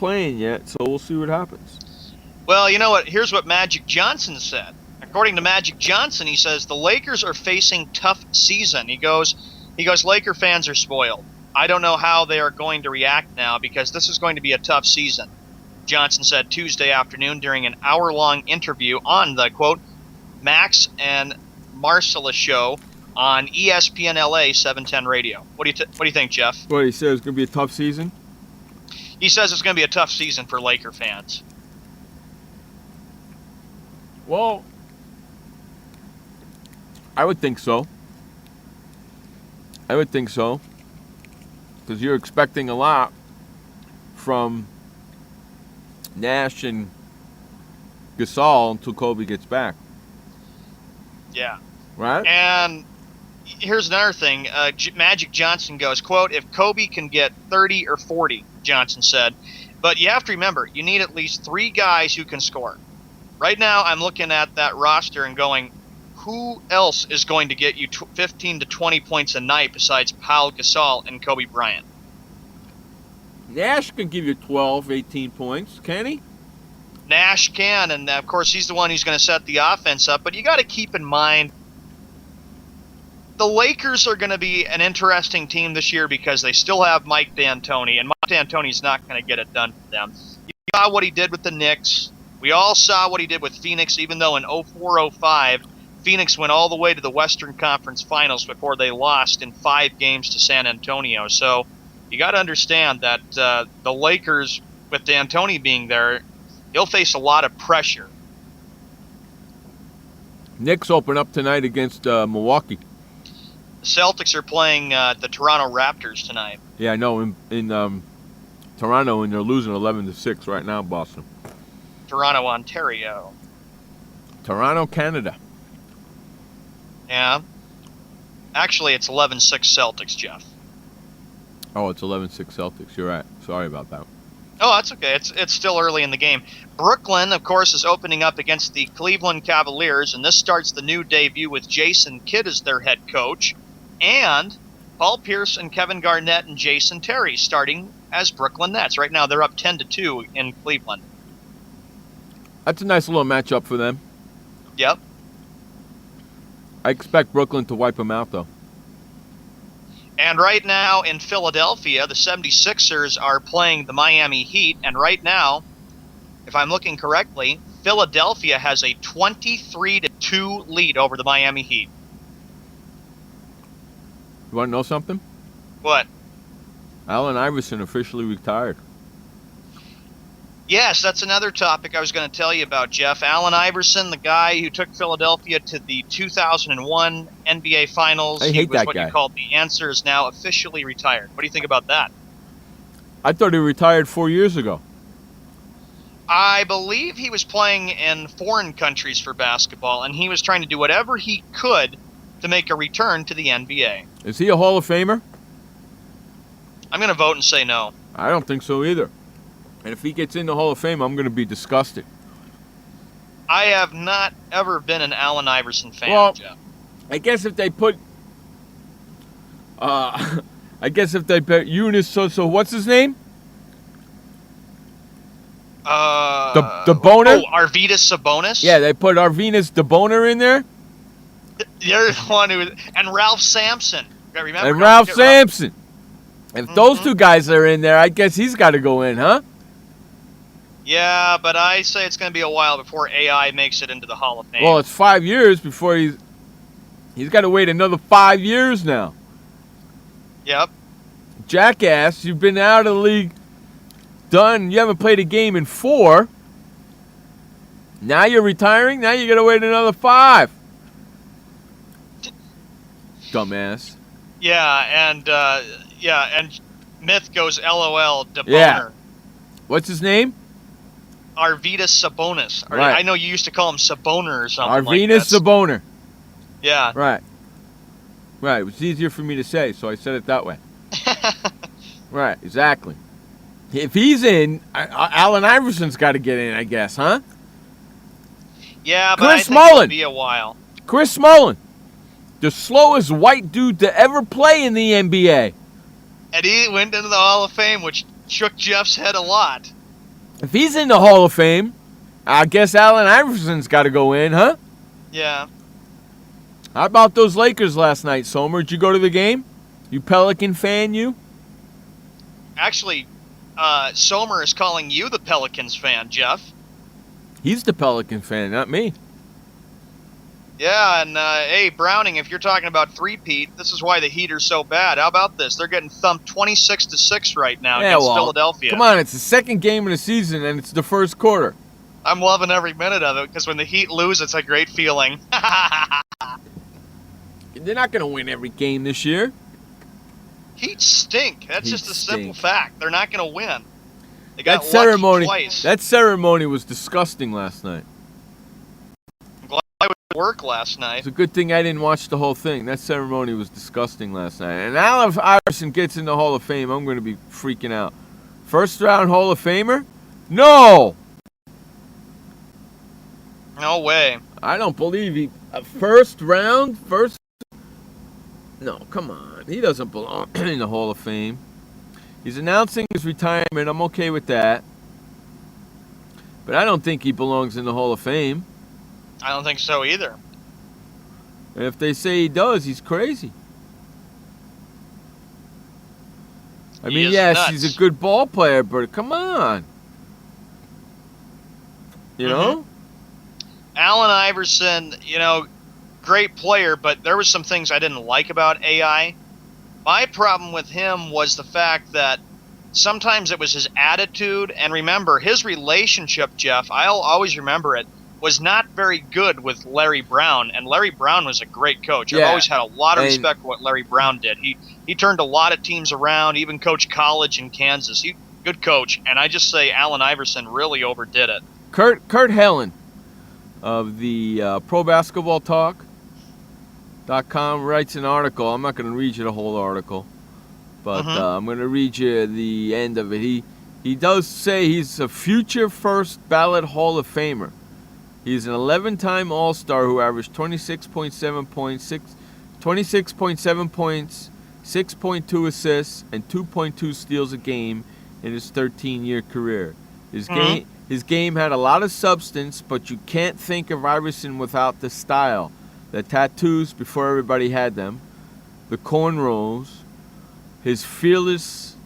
playing yet, so we'll see what happens. Well, you know what? Here's what Magic Johnson said. According to Magic Johnson, he says the Lakers are facing tough season. He goes, Laker fans are spoiled. I don't know how they are going to react now because this is going to be a tough season. Johnson said Tuesday afternoon during an hour-long interview on the, quote, Max and Marcella show on ESPN LA 710 radio. What do you think, Jeff? What, he said it's going to be a tough season? He says it's going to be a tough season for Laker fans. Well, I would think so. Because you're expecting a lot from Nash and Gasol until Kobe gets back. Yeah. Right? And here's another thing. Magic Johnson goes, quote, if Kobe can get 30 or 40, Johnson said, but you have to remember, you need at least 3 guys who can score. Right now, I'm looking at that roster and going, who else is going to get you 15 to 20 points a night besides Pau Gasol and Kobe Bryant? Nash can give you 12, 18 points, can he? Nash can, and of course he's the one who's going to set the offense up, but you got to keep in mind the Lakers are going to be an interesting team this year because they still have Mike D'Antoni, and Mike D'Antoni's not going to get it done for them. You saw what he did with the Knicks. We all saw what he did with Phoenix, even though in 04-05, Phoenix went all the way to the Western Conference Finals before they lost in 5 games to San Antonio. So you got to understand that the Lakers, with D'Antoni being there, he'll face a lot of pressure. Knicks open up tonight against Milwaukee. The Celtics are playing the Toronto Raptors tonight. Yeah, I know. In Toronto, and they're losing 11-6 right now, Boston. Toronto, Ontario. Toronto, Canada. Yeah. Actually, it's 11-6 Celtics, Jeff. Oh, it's 11-6 Celtics. You're right. Sorry about that. Oh, that's okay. It's still early in the game. Brooklyn, of course, is opening up against the Cleveland Cavaliers, and this starts the new debut with Jason Kidd as their head coach, and Paul Pierce and Kevin Garnett and Jason Terry starting as Brooklyn Nets. Right now, they're up 10-2 in Cleveland. That's a nice little matchup for them. Yep. I expect Brooklyn to wipe them out, though. And right now in Philadelphia, the 76ers are playing the Miami Heat. And right now, if I'm looking correctly, Philadelphia has a 23-2 lead over the Miami Heat. You want to know something? What? Allen Iverson officially retired. Yes, that's another topic I was going to tell you about, Jeff. Allen Iverson, the guy who took Philadelphia to the 2001 NBA Finals. I hate that guy. He was what you called the answer, is now officially retired. What do you think about that? I thought he retired 4 years ago. I believe he was playing in foreign countries for basketball, and he was trying to do whatever he could to make a return to the NBA. Is he a Hall of Famer? I'm going to vote and say no. I don't think so either. And if he gets in the Hall of Fame, I'm going to be disgusted. I have not ever been an Allen Iverson fan, Jeff. I guess if they put... Eunice, so what's his name? The Boner? Oh, Arvydas Sabonis? Yeah, they put Arvydas the Boner in there. You're the one who... And Ralph Sampson. Remember? And Ralph Sampson. If those two guys are in there, I guess he's got to go in, huh? Yeah, but I say it's going to be a while before AI makes it into the Hall of Fame. Well, it's 5 years before he's got to wait another 5 years now. Yep. Jackass, you've been out of the league, done. You haven't played a game in 4. Now you're retiring. Now you got to wait another 5. Dumbass. Yeah, and Myth goes LOL, DeBoner. Yeah. What's his name? Arvydas Sabonis. Right. I know you used to call him Saboner or something Arvydas Saboner. Yeah. Right. Right. It was easier for me to say, so I said it that way. Right. Exactly. If he's in, Allen Iverson's got to get in, I guess, huh? Yeah, but Chris I think Mullin. It'll be a while. Chris Mullin. The slowest white dude to ever play in the NBA. And he went into the Hall of Fame, which shook Jeff's head a lot. If he's in the Hall of Fame, I guess Allen Iverson's got to go in, huh? Yeah. How about those Lakers last night, Somer? Did you go to the game? You Pelican fan, you? Actually, Somer is calling you the Pelicans fan, Jeff. He's the Pelican fan, not me. Yeah, and hey, Browning, if you're talking about three-peat, this is why the Heat are so bad. How about this? They're getting thumped 26-6 right now against Philadelphia. Come on, it's the second game of the season, and it's the first quarter. I'm loving every minute of it, because when the Heat lose, it's a great feeling. They're not going to win every game this year. Heat stink. That's just a simple fact. They're not going to win. They got lucky twice. That ceremony was disgusting last night. I'm glad I was at work last night. It's a good thing I didn't watch the whole thing. That ceremony was disgusting last night. And now if Iverson gets in the Hall of Fame, I'm going to be freaking out. First round Hall of Famer? No! No way. I don't believe he... First round? No, come on. He doesn't belong in the Hall of Fame. He's announcing his retirement. I'm okay with that. But I don't think he belongs in the Hall of Fame. I don't think so either. And if they say he does, he's crazy. I mean, yes, nuts. He's a good ball player, but come on. You know? Allen Iverson, great player, but there was some things I didn't like about AI. My problem with him was the fact that sometimes it was his attitude, and remember, his relationship, Jeff, I'll always remember it, was not very good with Larry Brown, and Larry Brown was a great coach. Yeah. I've always had a lot of respect for what Larry Brown did. He turned a lot of teams around, even coached college in Kansas. Good coach, and I just say Allen Iverson really overdid it. Kurt Helen of the Pro Basketball Talk.com writes an article. I'm not going to read you the whole article, but I'm going to read you the end of it. He does say he's a future first ballot Hall of Famer. He's an 11-time All-Star who averaged 26.7 points, 6.2 assists, and 2.2 steals a game in his 13-year career. His game had a lot of substance, but you can't think of Iverson without the style. The tattoos before everybody had them, the cornrows, his fearless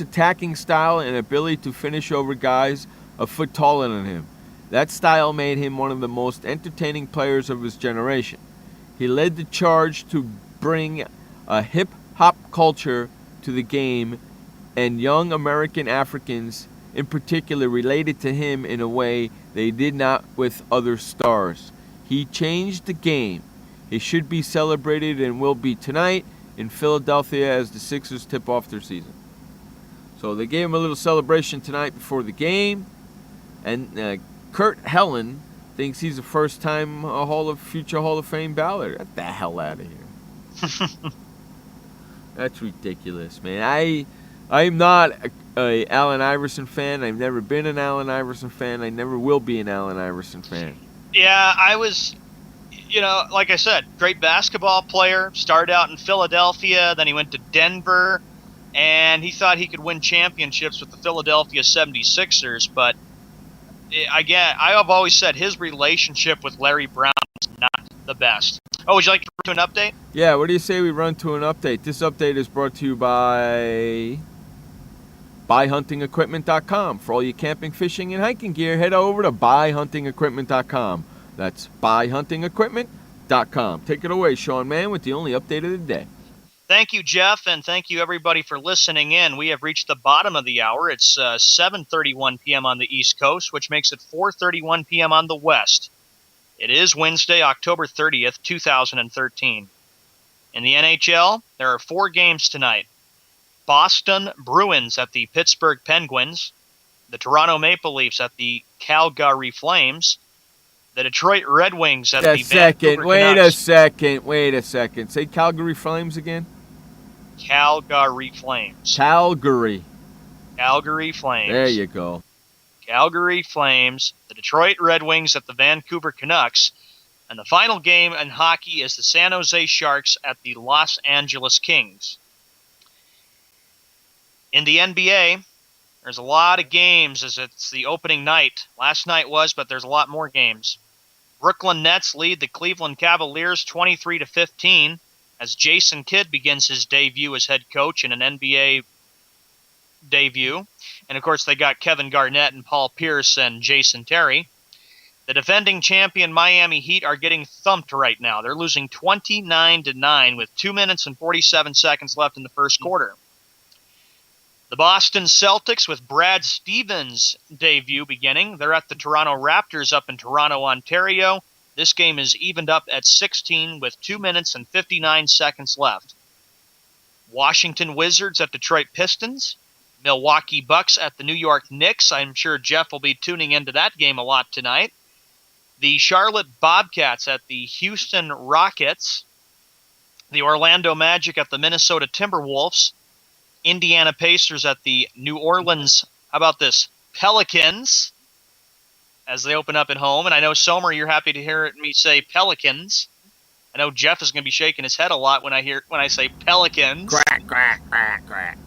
attacking style and ability to finish over guys a foot taller than him. That style made him one of the most entertaining players of his generation. He led the charge to bring a hip-hop culture to the game, and young American Africans in particular related to him in a way they did not with other stars. He changed the game. He should be celebrated and will be tonight in Philadelphia as the Sixers tip off their season. So they gave him a little celebration tonight before the game, and Kurt Helen thinks he's a first-time future Hall of Fame baller. Get the hell out of here. That's ridiculous, man. I'm not a Allen Iverson fan. I've never been an Allen Iverson fan. I never will be an Allen Iverson fan. Yeah, I was, like I said, great basketball player. Started out in Philadelphia, then he went to Denver, and he thought he could win championships with the Philadelphia 76ers, but I have always said his relationship with Larry Brown is not the best. Oh, would you like to run to an update? Yeah, what do you say we run to an update? This update is brought to you by BuyHuntingEquipment.com. For all your camping, fishing, and hiking gear, head over to BuyHuntingEquipment.com. That's BuyHuntingEquipment.com. Take it away, Sean Mann, with the only update of the day. Thank you, Jeff, and thank you, everybody, for listening in. We have reached the bottom of the hour. It's 7:31 p.m. on the East Coast, which makes it 4:31 p.m. on the West. It is Wednesday, October 30th, 2013. In the NHL, there are 4 games tonight. Boston Bruins at the Pittsburgh Penguins, the Toronto Maple Leafs at the Calgary Flames, the Detroit Red Wings at the Vancouver Canucks. Wait a second. Say Calgary Flames again? Calgary Flames. Calgary Flames. There you go. Calgary Flames, the Detroit Red Wings at the Vancouver Canucks, and the final game in hockey is the San Jose Sharks at the Los Angeles Kings. In the NBA, There's a lot of games as it's the opening night. Last night was, but there's a lot more games. Brooklyn Nets lead the Cleveland Cavaliers 23-15 as Jason Kidd begins his debut as head coach in an NBA debut. And, of course, they got Kevin Garnett and Paul Pierce and Jason Terry. The defending champion Miami Heat are getting thumped right now. They're losing 29-9 with 2 minutes and 47 seconds left in the first quarter. The Boston Celtics with Brad Stevens' debut beginning. They're at the Toronto Raptors up in Toronto, Ontario. This game is evened up at 16 with 2 minutes and 59 seconds left. Washington Wizards at Detroit Pistons. Milwaukee Bucks at the New York Knicks. I'm sure Jeff will be tuning into that game a lot tonight. The Charlotte Bobcats at the Houston Rockets. The Orlando Magic at the Minnesota Timberwolves. Indiana Pacers at the New Orleans, how about this, Pelicans, as they open up at home. And I know, Somer, you're happy to hear me say Pelicans. I know Jeff is going to be shaking his head a lot when I say Pelicans. Quack, quack, quack, quack.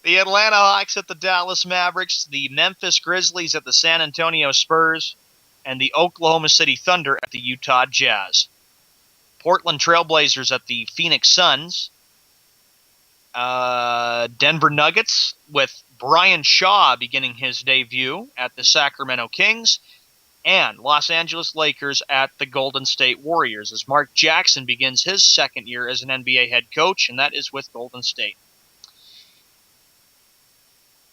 The Atlanta Hawks at the Dallas Mavericks, the Memphis Grizzlies at the San Antonio Spurs, and the Oklahoma City Thunder at the Utah Jazz. Portland Trailblazers at the Phoenix Suns. Denver Nuggets with Brian Shaw beginning his debut at the Sacramento Kings, and Los Angeles Lakers at the Golden State Warriors as Mark Jackson begins his second year as an NBA head coach, and that is with Golden State.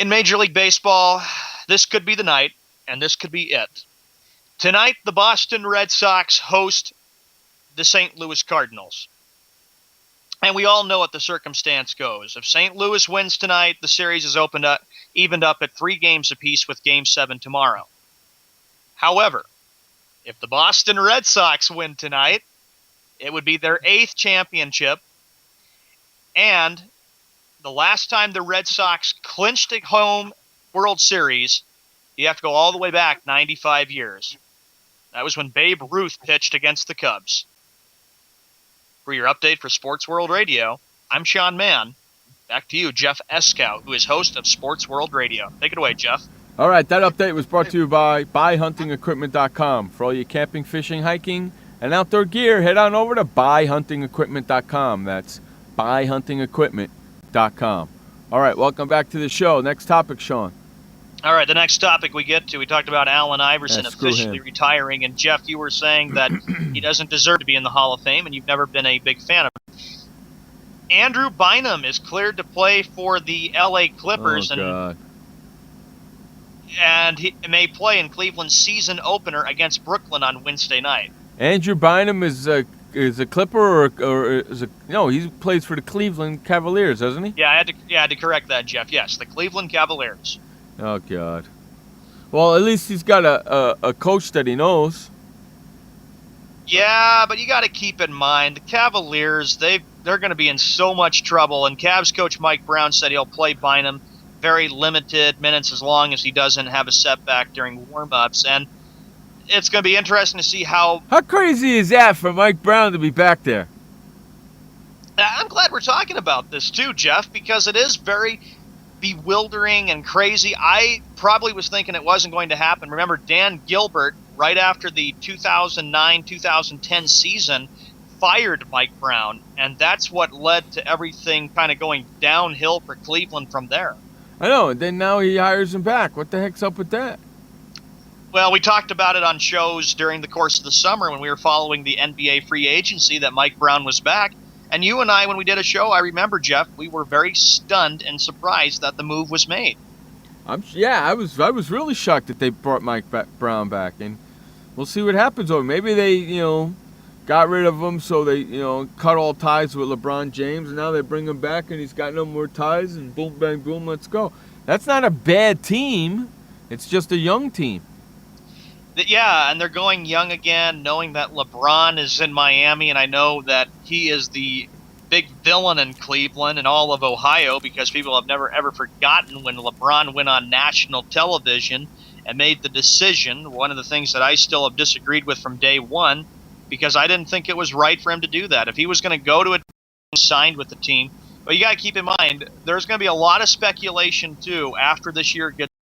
In Major League Baseball, this could be the night, and this could be it. Tonight, the Boston Red Sox host the St. Louis Cardinals. And we all know what the circumstance goes. If St. Louis wins tonight, the series is evened up at 3 games apiece with Game 7 tomorrow. However, if the Boston Red Sox win tonight, it would be their 8th championship. And the last time the Red Sox clinched a home World Series, you have to go all the way back 95 years. That was when Babe Ruth pitched against the Cubs. For your update for Sports World Radio, I'm Sean Mann. Back to you, Jeff Eskow, who is host of Sports World Radio. Take it away, Jeff. All right, that update was brought to you by BuyHuntingEquipment.com. For all your camping, fishing, hiking, and outdoor gear, head on over to BuyHuntingEquipment.com. That's BuyHuntingEquipment.com. All right, welcome back to the show. Next topic, Sean. All right, the next topic we get to, we talked about Allen Iverson officially him. retiring, and Jeff, you were saying that he doesn't deserve to be in the Hall of Fame, and you've never been a big fan of him. Andrew Bynum is cleared to play for the L.A. Clippers, and he may play in Cleveland's season opener against Brooklyn on Wednesday night. Andrew Bynum is a Clipper or is a no? He plays for the Cleveland Cavaliers, doesn't he? Yeah, I had to correct that, Jeff. Yes, the Cleveland Cavaliers. Oh God. Well, at least he's got a coach that he knows. Yeah, but you got to keep in mind the Cavaliers. They're going to be in so much trouble. And Cavs coach Mike Brown said he'll play Bynum very limited minutes as long as he doesn't have a setback during warm-ups. And it's going to be interesting to see how crazy is that for Mike Brown to be back there? I'm glad we're talking about this too, Jeff, because it is very bewildering and crazy. I probably was thinking it wasn't going to happen. Remember, Dan Gilbert, right after the 2009-2010 season, fired Mike Brown, and that's what led to everything kind of going downhill for Cleveland from there. I know, and then now he hires him back. What the heck's up with that? Well, we talked about it on shows during the course of the summer when we were following the NBA free agency that Mike Brown was back. And you and I, when we did a show, I remember, Jeff, we were very stunned and surprised that the move was made. I was really shocked that they brought Mike Brown back, and we'll see what happens. Or maybe they, got rid of him, so they, cut all ties with LeBron James, and now they bring him back, and he's got no more ties, and boom, bang, boom, let's go. That's not a bad team. It's just a young team. Yeah, and they're going young again, knowing that LeBron is in Miami, and I know that he is the big villain in Cleveland and all of Ohio because people have never, ever forgotten when LeBron went on national television and made the decision, one of the things that I still have disagreed with from day one, because I didn't think it was right for him to do that. If he was going to go to a team, signed with the team, But you got to keep in mind, there's going to be a lot of speculation, too, after this year gets